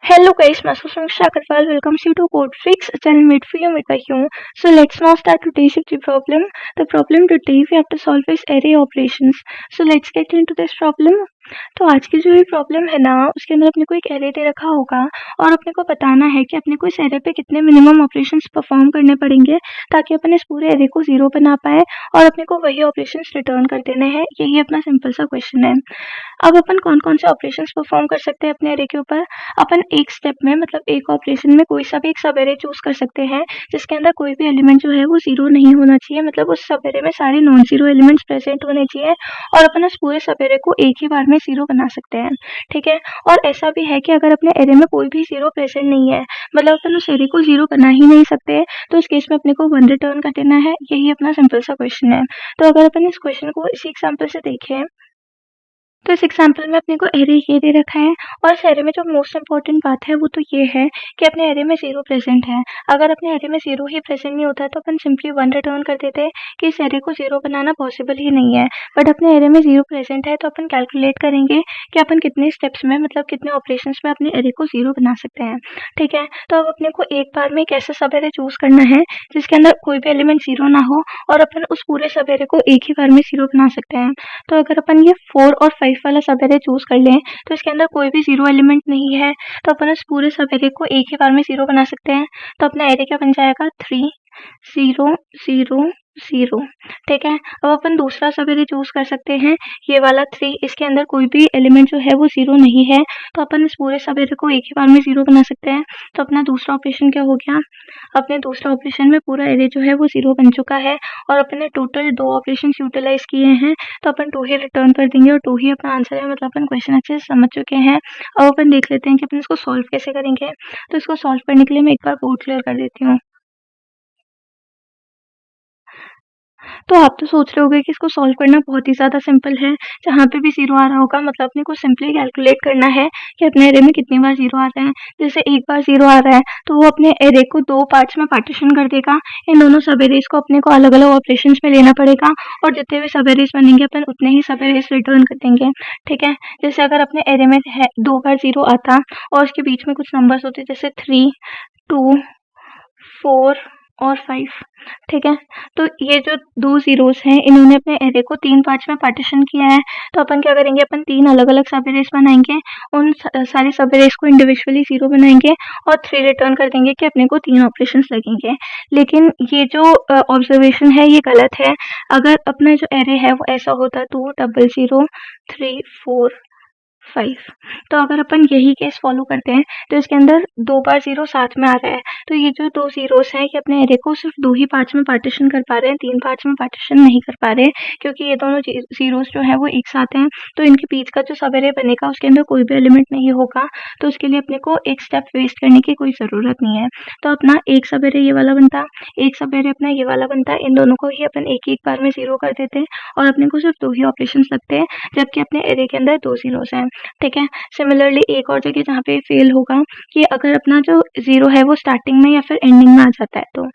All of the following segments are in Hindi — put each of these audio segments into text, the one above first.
Hello guys, myself Samiksha Agarwal welcomes you to CodeFix, a channel made for you, made by you. So let's now start today's problem. The problem today we have to solve is array operations. So let's get into this problem. तो आज की जो ये प्रॉब्लम है ना, उसके अंदर अपने को एक एरे दे रखा होगा और अपने को बताना है कि अपने को इस एरे पे कितने मिनिमम ऑपरेशंस परफॉर्म करने पड़ेंगे ताकि अपन इस पूरे एरे को जीरो बना पाए और अपने को वही ऑपरेशंस रिटर्न कर देने हैं। यही अपना सिंपल सा क्वेश्चन है। अब अपन कौन कौन से ऑपरेशंस परफॉर्म कर सकते हैं अपने एरे के ऊपर। अपन एक स्टेप में मतलब एक ऑपरेशन में कोई सा भी एक सब एरे चूज कर सकते हैं जिसके अंदर कोई भी एलिमेंट जो है वो जीरो नहीं होना चाहिए, मतलब उस सब एरे में सारे नॉन जीरो एलिमेंट्स प्रेजेंट होने चाहिए और अपन उस पूरे सब एरे को एक ही बार में जीरो बना सकते हैं। ठीक है। और ऐसा भी है कि अगर अपने एरे में कोई भी जीरो प्रेजेंट नहीं है, मतलब अपन उस एरे को जीरो बना ही नहीं सकते, तो उस केस में अपने को वन रिटर्न कर देना है। यही अपना सिंपल सा क्वेश्चन है। तो अगर अपन इस क्वेश्चन को इसी एग्जाम्पल से देखें तो इस एग्जाम्पल में अपने को एरे ये दे रखा है और इस एरे में जो मोस्ट इंपॉर्टेंट बात है वो तो ये है कि अपने एरे में जीरो प्रेजेंट है। अगर अपने एरे में जीरो ही प्रेजेंट नहीं होता तो अपन सिंपली वन रिटर्न कर देते कि इस एरे को जीरो बनाना पॉसिबल ही नहीं है। बट अपने एरे में जीरो प्रेजेंट है तो अपन कैलकुलेट करेंगे कि अपन कितने स्टेप्स में मतलब कितने ऑपरेशंस में अपने एरे को जीरो बना सकते हैं। ठीक है। तो अब अपने को एक बार में एक ऐसा सब एरे चूज करना है जिसके अंदर कोई भी एलिमेंट जीरो ना हो और अपन उस पूरे सब एरे को एक ही बार में जीरो बना सकते हैं। तो अगर अपन ये 4 और 5 वाला सब एरे चूज कर लें तो इसके अंदर कोई भी जीरो एलिमेंट नहीं है, तो अपन इस पूरे सब एरे को एक ही बार में जीरो बना सकते हैं। तो अपना एरे क्या बन जाएगा 3 0 0 0। ठीक है। अब अपन दूसरा सब एरे चूज कर सकते हैं, ये वाला 3, इसके अंदर कोई भी एलिमेंट जो है वो जीरो नहीं है, तो अपन इस पूरे सब एरे को एक ही बार में जीरो बना सकते हैं। तो अपना दूसरा ऑपरेशन क्या हो गया, अपने दूसरा ऑपरेशन में पूरा एरे जो है वो जीरो बन चुका है और अपने टोटल 2 ऑपरेशन यूटिलाइज किए हैं, तो अपन 2 ही रिटर्न कर देंगे और 2 ही अपना आंसर है, मतलब अपन क्वेश्चन अच्छे से समझ चुके हैं। अब अपन देख लेते हैं कि अपन इसको सॉल्व कैसे करेंगे। तो इसको सॉल्व करने के लिए मैं एक बार कोड क्लियर कर देती हूँ। तो आप तो सोच रहे होंगे कि इसको सॉल्व करना बहुत ही ज़्यादा सिंपल है, जहाँ पे भी ज़ीरो आ रहा होगा मतलब अपने को सिंपली कैलकुलेट करना है कि अपने एरे में कितनी बार ज़ीरो आ रहा है। जैसे एक बार ज़ीरो आ रहा है तो वो अपने एरे को 2 पार्ट्स में पार्टीशन कर देगा। इन दोनों सब एरेज़ को अपने को अलग-अलग ऑपरेशंस में लेना पड़ेगा और जितने भी सब एरेज़ बनेंगे अपन उतने ही सब एरेज़ रिटर्न कर देंगे। ठीक है। जैसे अगर अपने एरे में है 2 बार ज़ीरो आता और उसके बीच में कुछ नंबर्स होते जैसे 3 2 4 और 5। ठीक है। तो ये जो 2 ज़ीरोज़ हैं इन्होंने अपने एरे को 3 पार्ट्स में पार्टीशन किया है, तो अपन क्या करेंगे, अपन 3 अलग-अलग सब एरेज़ बनाएँगे, उन सारे सब एरेज़ को इंडिविजुअली ज़ीरो बनाएँगे और 3 रिटर्न कर देंगे कि अपने को 3 ऑपरेशंस लगेंगे। लेकिन ये जो ऑब्जर्वेशन है ये गलत है। अगर अपना जो एरे है वो ऐसा होता 2 0 0 3 4 5, तो अगर अपन यही केस फॉलो करते हैं तो इसके अंदर 2 बार ज़ीरो साथ में आ रहा है, तो ये जो 2 ज़ीरोज़ हैं ये अपने एरे को सिर्फ 2 ही पार्ट्स में पार्टीशन कर पा रहे हैं, 3 पार्ट्स में पार्टीशन नहीं कर पा रहे, क्योंकि ये दोनों ज़ीरोज़ जो है वो एक साथ हैं। तो इनके बीच का जो सब एरे बनेगा उसके अंदर कोई भी एलिमेंट नहीं होगा, तो उसके लिए अपने को एक स्टेप वेस्ट करने की कोई ज़रूरत नहीं है। तो अपना एक सब एरे ये वाला बनता, एक सब एरे अपना ये वाला बनता, इन दोनों को ही अपन एक-एक बार में ज़ीरो कर देते हैं और अपने को सिर्फ 2 ही ऑपरेशंस लगते हैं, जबकि अपने एरे के अंदर 2 ज़ीरोज़ हैं। ठीक है। सिमिलरली एक और जगह जहाँ पे फेल होगा कि अगर अपना जो ज़ीरो है वो स्टार्टिंग में या फिर एंडिंग में आ जाता है, तो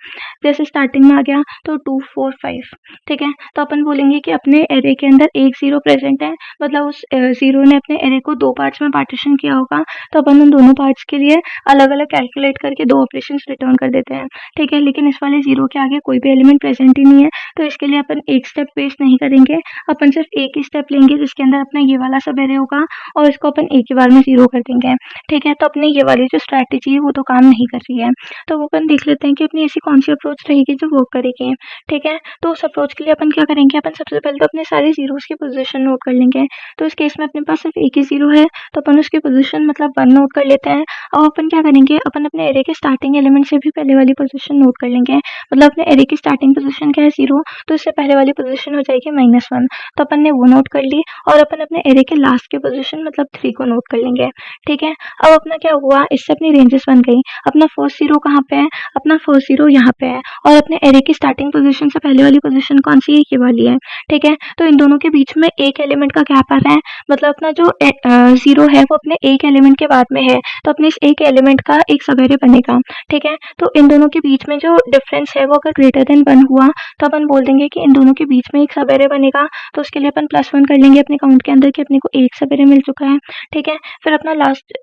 जैसे स्टार्टिंग में आ गया तो 2 4 5। ठीक है। तो अपन बोलेंगे कि अपने एरे के अंदर एक ज़ीरो प्रेजेंट है, मतलब उस ज़ीरो ने अपने एरे को 2 पार्ट्स में पार्टीशन किया होगा, तो अपन उन दोनों पार्ट्स के लिए अलग-अलग कैलकुलेट करके 2 ऑपरेशंस रिटर्न कर देते हैं। ठीक है। लेकिन इस वाले ज़ीरो के आगे कोई भी एलिमेंट प्रेजेंट ही नहीं है, तो इसके लिए अपन एक स्टेप वेस्ट नहीं करेंगे, अपन सिर्फ एक ही स्टेप लेंगे जिसके अंदर अपना ये वाला सब एरे होगा और इसको अपन एक ही बार में ज़ीरो कर देंगे। ठीक है। तो अपने ये वाली जो स्ट्रैटेजी है वो तो काम नहीं कर रही है, तो वो अपन देख लेते हैं कि अपनी ऐसी कौन सी अप्रोच रहेगी जो वर्क करेगी। ठीक है। तो उस अप्रोच के लिए अपन क्या करेंगे, अपन सबसे पहले तो अपने सारे ज़ीरोज़ की पोजीशन नोट कर लेंगे। तो इस केस में अपने पास सिर्फ एक ही ज़ीरो है, तो अपन उसकी पोजीशन मतलब 1 नोट कर लेते हैं। अब अपन क्या करेंगे, अपन अपने एरे के स्टार्टिंग एलिमेंट से भी पहले वाली पोजीशन नोट कर लेंगे। मतलब अपने एरे की स्टार्टिंग पोजीशन क्या है 0, तो इससे पहले वाली पोजीशन हो जाएगी -1, तो अपन ने वो नोट कर ली और अपन अपने एरे के लास्ट की पोजीशन मतलब 3 को नोट कर लेंगे। ठीक है। अब अपना क्या हुआ, इससे अपनी रेंजेस बन गई। अपना फर्स्ट ज़ीरो कहाँ पे है, अपना फर्स्ट ज़ीरो यहाँ पे है और अपने एरे की स्टार्टिंग पोज़ीशन से पहले वाली पोज़ीशन कौन-सी है, ये वाली है, ठीक है? तो इन दोनों के बीच में एक एलिमेंट का गैप आ रहा है, मतलब अपना जो ज़ीरो है वो अपने एक एलिमेंट के बाद में है, तो अपने इस एक एलिमेंट का एक सब एरे बनेगा, ठीक है? तो इन दोनों के बीच में जो डिफरेंस है वो अगर ग्रेटर देन 1 हुआ, तो अपन बोल देंगे कि इन दोनों के बीच में एक सब एरे बनेगा, तो उसके लिए अपन +1 कर लेंगे अपने काउंट के अंदर कि अपने को एक सब एरे मिल चुका है, ठीक है? फिर अपना लास्ट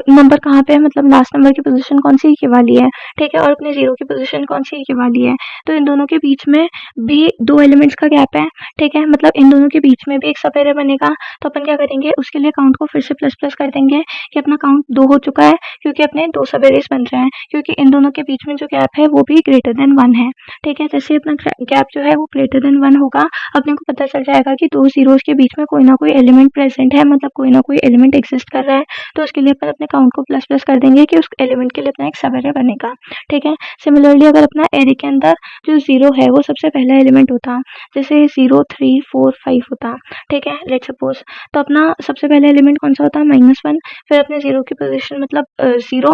नंबर कहाँ पे है, मतलब लास्ट नंबर की पोज़ीशन कौन-सी, ये वाली है, ठीक है? और अपने ज़ीरो की पोज़ीशन कौन-सी, ये वाली है। तो इन दोनों के बीच में भी 2 एलिमेंट्स का गैप है, ठीक है? मतलब इन दोनों के बीच में भी एक सब एरे बनेगा, तो अपन क्या करेंगे, उसके लिए काउंट को फिर से प्लस-प्लस कर देंगे कि अपना काउंट 2 हो चुका है, क्योंकि अपने 2 सब एरेज़ बन रहे हैं, क्योंकि इन दोनों के बीच में जो गैप है वो भी ग्रेटर देन 1 है, ठीक है? जैसे ही अपना गैप जो है वो ग्रेटर देन 1 होगा, अपने को पता चल जाएगा कि 2 ज़ीरोज़ के बीच में कोई ना कोई एलिमेंट प्रेज़ेंट है, मतलब कोई ना कोई एलिमेंट एक्सिस्ट कर रहा है, तो उसके लिए अपन अपने काउंट को प्लस-प्लस कर देंगे कि उस एलिमेंट के लिए अपना एक सब एरे बनेगा, ठीक है? सिमिलरली अगर अपना एरे के अंदर जो ज़ीरो है वो सबसे पहला एलिमेंट होता, जैसे 0, 3, 4, 5 होता, ठीक है? लेट्स सपोज़, तो अपना सबसे पहला एलिमेंट कौन-सा होता, -1, फिर अपने ज़ीरो की पोज़ीशन मतलब 0,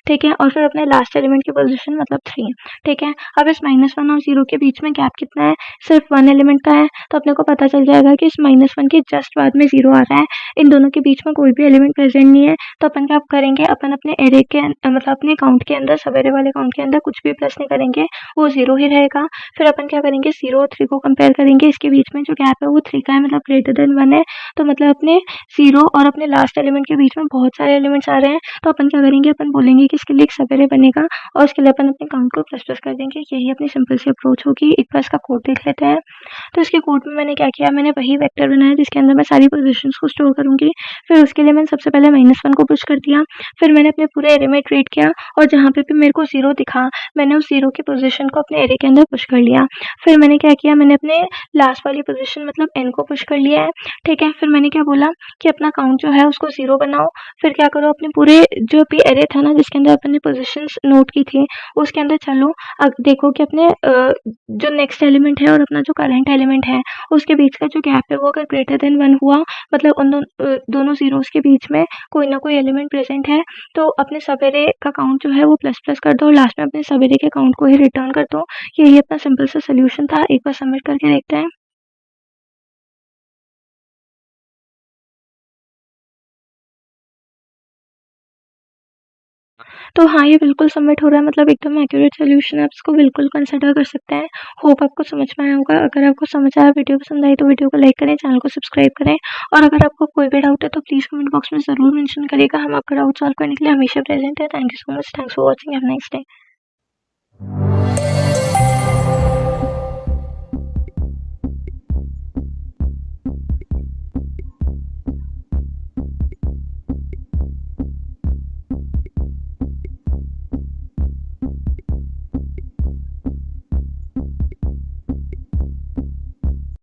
ठीक है? और फिर अपने लास्ट एलिमेंट की पोज़ीशन मतलब 3, ठीक है? अब इस -1 और 0 के बीच में गैप कितना है, सिर्फ 1 एलिमेंट का है, तो अपने को पता चल जाएगा कि इस -1 के जस्ट बाद में 0 आ रहा है, इन दोनों के बीच में कोई भी एलिमेंट प्रेज़ेंट नहीं है, तो अपन क्या करेंगे, अपन अपने एरे के मतलब अपने काउंट के अंदर सब एरे वाले काउंट के अंदर कुछ भी प्लस नहीं करेंगे, वो 0 ही रहेगा। फिर अपन क्या करेंगे, 0 और 3 को कंपेयर करेंगे, इसके बीच में जो गैप है वो 3 का है, मतलब ग्रेटर देन 1 है, तो मतलब अपने 0 और अपने लास्ट एलिमेंट के बीच में बहुत सारे एलिमेंट्स आ रहे हैं, तो अपन क्या करेंगे, अपन बोलेंगे कि इसके लिए एक सब एरे बनेगा और उसके लिए अपन अपने काउंट को प्लस-प्लस कर देंगे। यही अपनी सिंपल सी अप्रोच होगी। एक बार इसका कोड देख लेते हैं। तो इसके कोड में मैंने क्या किया, मैंने वही वेक्टर बनाया जिसके अंदर मैं सारी पोज़ीशंस को स्टोर करूँगी। फिर उसके लिए मैंने सबसे पहले -1 को पुश कर दिया, फिर मैंने अपने पूरे एरे में इटरेट किया और जहाँ पे भी मेरे को 0 दिखा, मैंने उस 0 की पोज़ीशन को अपने एरे के अंदर पुश कर लिया। फिर मैंने क्या किया, मैंने अपने लास्ट वाली पोज़ीशन मतलब n को पुश कर लिया है, ठीक है? फिर मैंने क्या बोला कि अपना काउंट जो है उसको 0 बनाओ, फिर क्या करो, अपने पूरे जो भी एरे था ना जिसके अंदर अपन ने पोज़ीशंस नोट की थी, उसके अंदर चलो, अब देखो कि अपने जो नेक्स्ट एलिमेंट है और अपना जो करंट एलिमेंट है, उसके बीच का जो गैप है वो अगर ग्रेटर देन 1 हुआ, मतलब उन दोनों ज़ीरोज़ के बीच में कोई ना कोई एलिमेंट प्रेज़ेंट है, तो अपने सब एरे का काउंट जो है वो प्लस-प्लस कर दो और लास्ट में अपने सब एरे के काउंट को ही रिटर्न कर दो। यही अपना सिंपल सा सॉल्यूशन था। एक बार सबमिट करके देखते हैं। तो हाँ, ये बिल्कुल सबमिट हो रहा है, मतलब एकदम एक्यूरेट सॉल्यूशन है, आप इसको बिल्कुल कंसिडर कर सकते हैं। होप आपको समझ में आया होगा। अगर आपको समझ आया, वीडियो पसंद आई तो वीडियो को लाइक करें, चैनल को सब्सक्राइब करें और अगर आपको कोई भी डाउट है तो प्लीज़ कमेंट बॉक्स में ज़रूर मेंशन करिएगा। हम आपका डाउट सॉल्व करने के लिए हमेशा प्रेज़ेंट हैं। Thank you so much. Thanks for watching. Have a nice day.